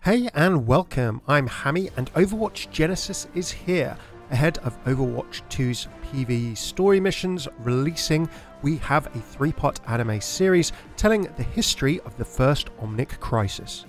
Hey and welcome, I'm Hammy and Overwatch Genesis is here. Ahead of Overwatch 2's PvE story missions releasing, we have a 3-part anime series telling the history of the first Omnic Crisis.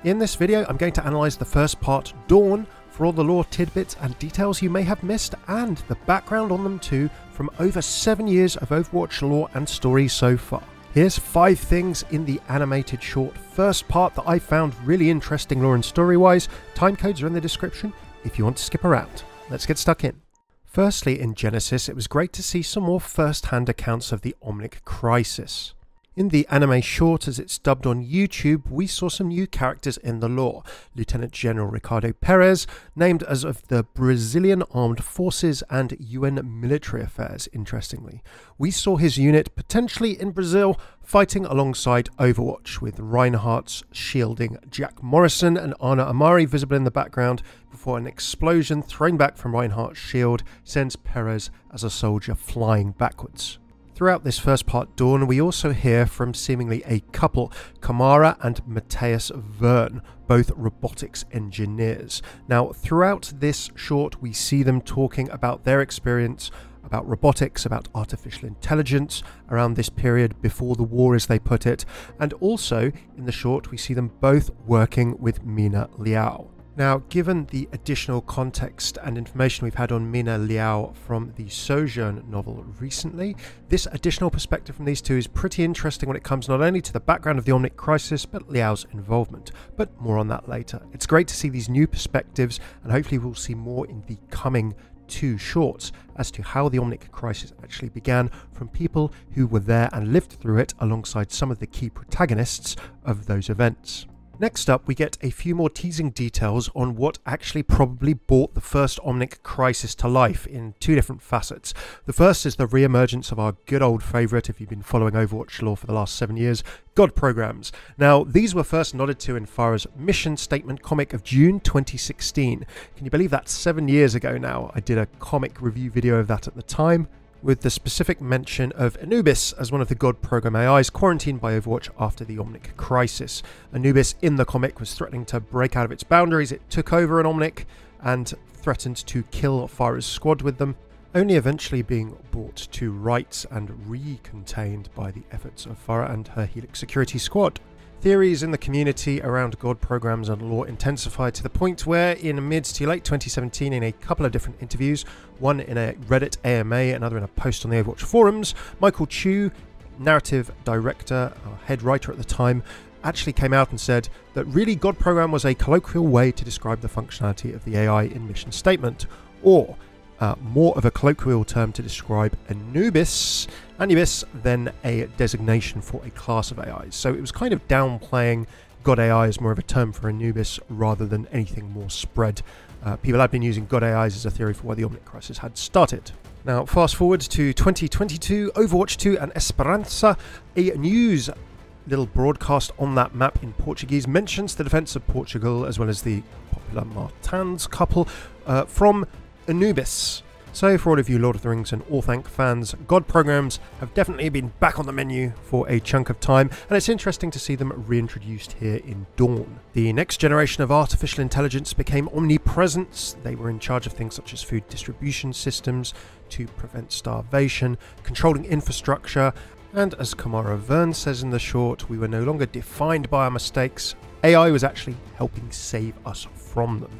In this video I'm going to analyse the first part, Dawn, for all the lore tidbits and details you may have missed and the background on them too from over 7 years of Overwatch lore and story so far. Here's 5 things in the animated short first part that I found really interesting lore and story-wise. Timecodes are in the description if you want to skip around. Let's get stuck in. Firstly, in Genesis, it was great to see some more first-hand accounts of the Omnic Crisis. In the anime short, as it's dubbed on YouTube, we saw some new characters in the lore. Lieutenant General Ricardo Perez, named as of the Brazilian Armed Forces and UN Military Affairs, interestingly. We saw his unit potentially in Brazil, fighting alongside Overwatch, with Reinhardt's shielding Jack Morrison and Ana Amari visible in the background, before an explosion thrown back from Reinhardt's shield sends Perez as a soldier flying backwards. Throughout this first part, Dawn, we also hear from seemingly a couple, Kamara and Matthias Verne, both robotics engineers. Now, throughout this short, we see them talking about their experience, about robotics, about artificial intelligence around this period before the war, as they put it, and also, in the short, we see them both working with Mina Liao. Now, given the additional context and information we've had on Mina Liao from the Sojourn novel recently, this additional perspective from these two is pretty interesting when it comes not only to the background of the Omnic Crisis, but Liao's involvement. But more on that later. It's great to see these new perspectives, and hopefully we'll see more in the coming 2 shorts as to how the Omnic Crisis actually began from people who were there and lived through it alongside some of the key protagonists of those events. Next up, we get a few more teasing details on what actually probably brought the first Omnic Crisis to life in 2 different facets. The first is the re-emergence of our good old favourite, if you've been following Overwatch lore for the last 7 years, God programs. Now, these were first nodded to in Farah's mission statement comic of June 2016. Can you believe that's 7 years ago now? I did a comic review video of that at the time, with the specific mention of Anubis as one of the God program AIs quarantined by Overwatch after the Omnic Crisis. Anubis in the comic was threatening to break out of its boundaries. It took over an Omnic and threatened to kill Farah's squad with them, only eventually being brought to rights and re-contained by the efforts of Farah and her Helix security squad. Theories in the community around God programs and lore intensified to the point where in mid to late 2017, in a couple of different interviews, one in a Reddit AMA, another in a post on the Overwatch forums, Michael Chu, narrative director, head writer at the time, actually came out and said that really God program was a colloquial way to describe the functionality of the AI in mission statement, or more of a colloquial term to describe Anubis than a designation for a class of AIs. So it was kind of downplaying God AI as more of a term for Anubis rather than anything more spread. People had been using God AIs as a theory for why the Omnic Crisis had started. Now, fast forward to 2022, Overwatch 2 and Esperança, a news little broadcast on that map in Portuguese mentions the defense of Portugal as well as the popular Martins couple from Anubis. So for all of you Lord of the Rings and Orthanc fans, God programs have definitely been back on the menu for a chunk of time, and it's interesting to see them reintroduced here in Dawn. The next generation of artificial intelligence became omnipresent. They were in charge of things such as food distribution systems to prevent starvation, controlling infrastructure, and as Kamara Verne says in the short, we were no longer defined by our mistakes. AI was actually helping save us from them.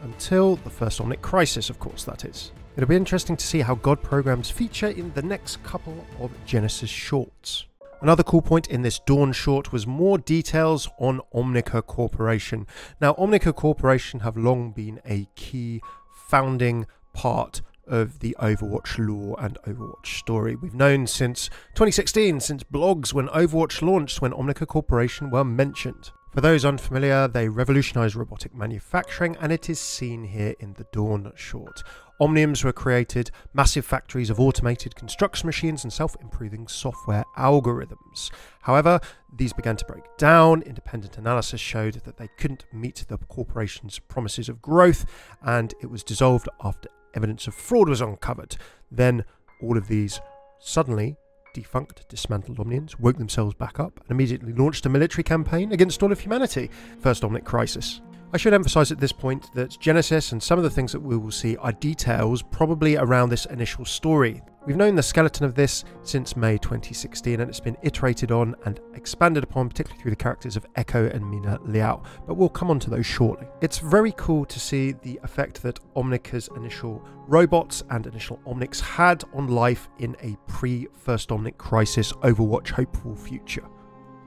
Until the first Omnic Crisis, of course, that is. It'll be interesting to see how God programs feature in the next couple of Genesis shorts. Another cool point in this Dawn short was more details on Omnica Corporation. Now, Omnica Corporation have long been a key founding part of the Overwatch lore and Overwatch story. We've known since 2016, since blogs when Overwatch launched, when Omnica Corporation were mentioned. For those unfamiliar, they revolutionized robotic manufacturing, and it is seen here in the Dawn short. Omniums were created, massive factories of automated construction machines and self-improving software algorithms. However, these began to break down. Independent analysis showed that they couldn't meet the corporation's promises of growth, and it was dissolved after evidence of fraud was uncovered. Then all of these suddenly defunct, dismantled Omnians woke themselves back up and immediately launched a military campaign against all of humanity. First Omnic Crisis. I should emphasize at this point that Genesis and some of the things that we will see are details probably around this initial story. We've known the skeleton of this since May 2016, and it's been iterated on and expanded upon, particularly through the characters of Echo and Mina Liao, but we'll come on to those shortly. It's very cool to see the effect that Omnica's initial robots and initial Omnics had on life in a pre-First Omnic Crisis Overwatch hopeful future.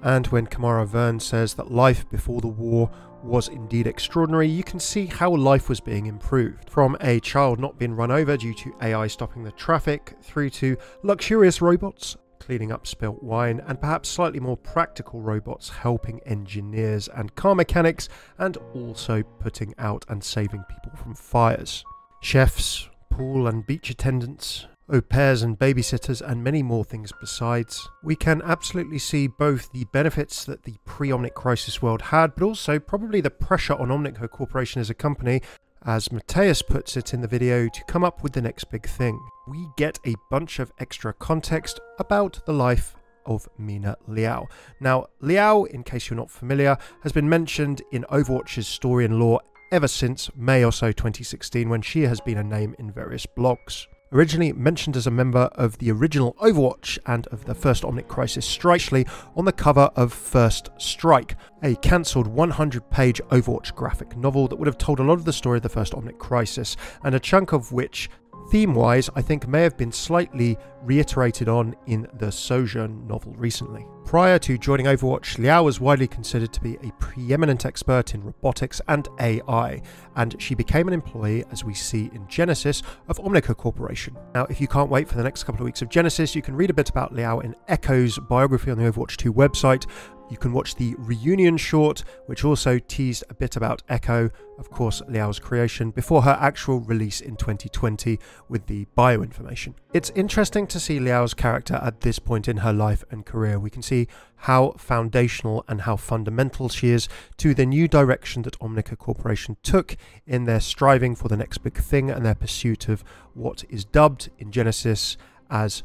And when Kamara Verne says that life before the war was indeed extraordinary, you can see how life was being improved. From a child not being run over due to AI stopping the traffic, through to luxurious robots cleaning up spilt wine, and perhaps slightly more practical robots helping engineers and car mechanics, and also putting out and saving people from fires. Chefs, pool and beach attendants, au pairs and babysitters, and many more things besides. We can absolutely see both the benefits that the pre-Omnic Crisis world had, but also probably the pressure on Omnica Corporation as a company, as Mateus puts it in the video, to come up with the next big thing. We get a bunch of extra context about the life of Mina Liao. Now, Liao, in case you're not familiar, has been mentioned in Overwatch's story and lore ever since May or so 2016, when she has been a name in various blogs. Originally mentioned as a member of the original Overwatch and of the First Omnic Crisis Strike, on the cover of First Strike, a cancelled 100-page Overwatch graphic novel that would have told a lot of the story of the First Omnic Crisis, and a chunk of which, theme-wise, I think may have been slightly reiterated on in the Sojourn novel recently. Prior to joining Overwatch, Liao was widely considered to be a preeminent expert in robotics and AI, and she became an employee, as we see in Genesis, of Omnica Corporation. Now, if you can't wait for the next couple of weeks of Genesis, you can read a bit about Liao in Echo's biography on the Overwatch 2 website. You can watch the reunion short, which also teased a bit about Echo, of course Liao's creation, before her actual release in 2020 with the bio information. It's interesting to see Liao's character at this point in her life and career. We can see how foundational and how fundamental she is to the new direction that Omnica Corporation took in their striving for the next big thing and their pursuit of what is dubbed in Genesis as...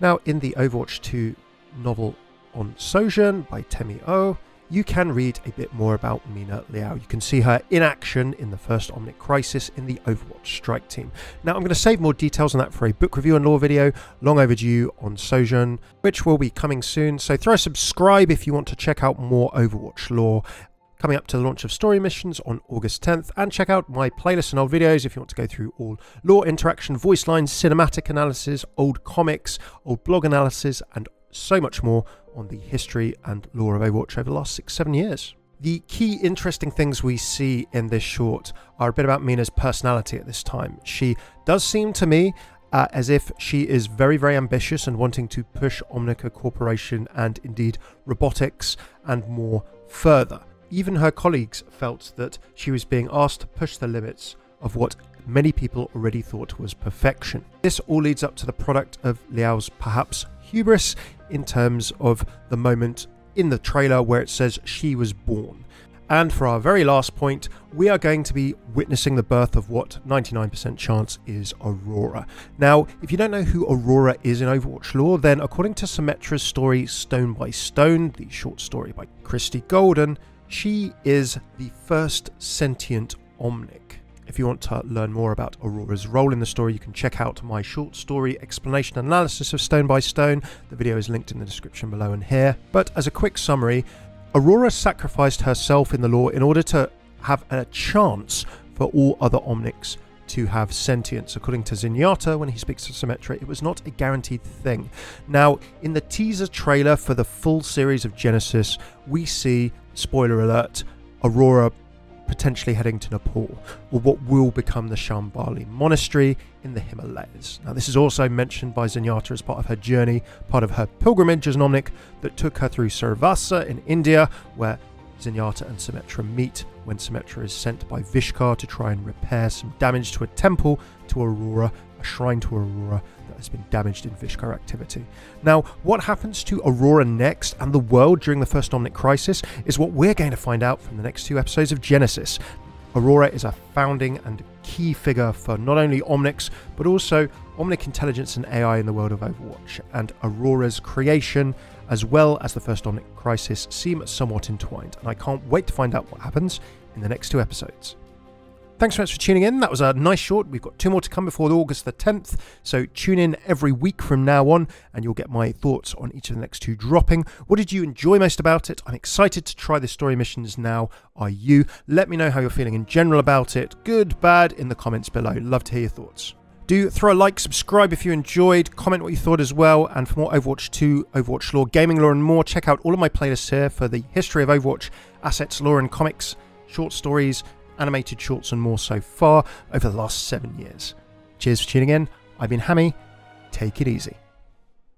Now, in the Overwatch 2 novel on Sojourn by Temi O, you can read a bit more about Mina Liao. You can see her in action in the First Omnic Crisis in the Overwatch Strike team. Now, I'm going to save more details on that for a book review and lore video, long overdue, on Sojourn, which will be coming soon. So throw a subscribe if you want to check out more Overwatch lore coming up to the launch of Story Missions on August 10th, and check out my playlist and old videos if you want to go through all lore, interaction, voice lines, cinematic analysis, old comics, old blog analysis, and so much more on the history and lore of Overwatch over the last 6-7 years. The key interesting things we see in this short are a bit about Mina's personality at this time. She does seem to me as if she is very, very ambitious and wanting to push Omnica Corporation and indeed robotics and more further. Even her colleagues felt that she was being asked to push the limits of what many people already thought was perfection. This all leads up to the product of Liao's perhaps hubris in terms of the moment in the trailer where it says she was born. And for our very last point, we are going to be witnessing the birth of what 99% chance is Aurora. Now, if you don't know who Aurora is in Overwatch lore, then according to Symmetra's story Stone by Stone, the short story by Christy Golden, she is the first sentient Omnic. If you want to learn more about Aurora's role in the story, you can check out my short story explanation and analysis of Stone by Stone. The video is linked in the description below and here. But as a quick summary, Aurora sacrificed herself in the lore in order to have a chance for all other Omnics to have sentience. According to Zenyatta, when he speaks to Symmetra, it was not a guaranteed thing. Now, in the teaser trailer for the full series of Genesis, we see, spoiler alert, Aurora potentially heading to Nepal, or what will become the Shambhali Monastery in the Himalayas. Now, this is also mentioned by Zenyatta as part of her journey, part of her pilgrimage as an Omnic that took her through Survasa in India, where Zenyatta and Symmetra meet when Symmetra is sent by Vishkar to try and repair some damage to a temple to Aurora, a shrine to Aurora that has been damaged in Vishkar activity. Now, what happens to Aurora next and the world during the First Omnic Crisis is what we're going to find out from the next 2 episodes of Genesis. Aurora is a founding and key figure for not only Omnics, but also Omnic intelligence and AI in the world of Overwatch, and Aurora's creation as well as the First Omnic Crisis, seem somewhat entwined, and I can't wait to find out what happens in the next 2 episodes. Thanks so much for tuning in. That was a nice short. We've got 2 more to come before August the 10th, so tune in every week from now on and you'll get my thoughts on each of the next 2 dropping. What did you enjoy most about it? I'm excited to try the story missions now. Are you? Let me know how you're feeling in general about it, good, bad, in the comments below. Love to hear your thoughts. Do throw a like, subscribe if you enjoyed, comment what you thought as well, and for more Overwatch 2, Overwatch lore, gaming lore and more, check out all of my playlists here for the history of Overwatch, assets, lore and comics, short stories, animated shorts and more so far over the last 7 years. Cheers for tuning in. I've been Hammy. Take it easy.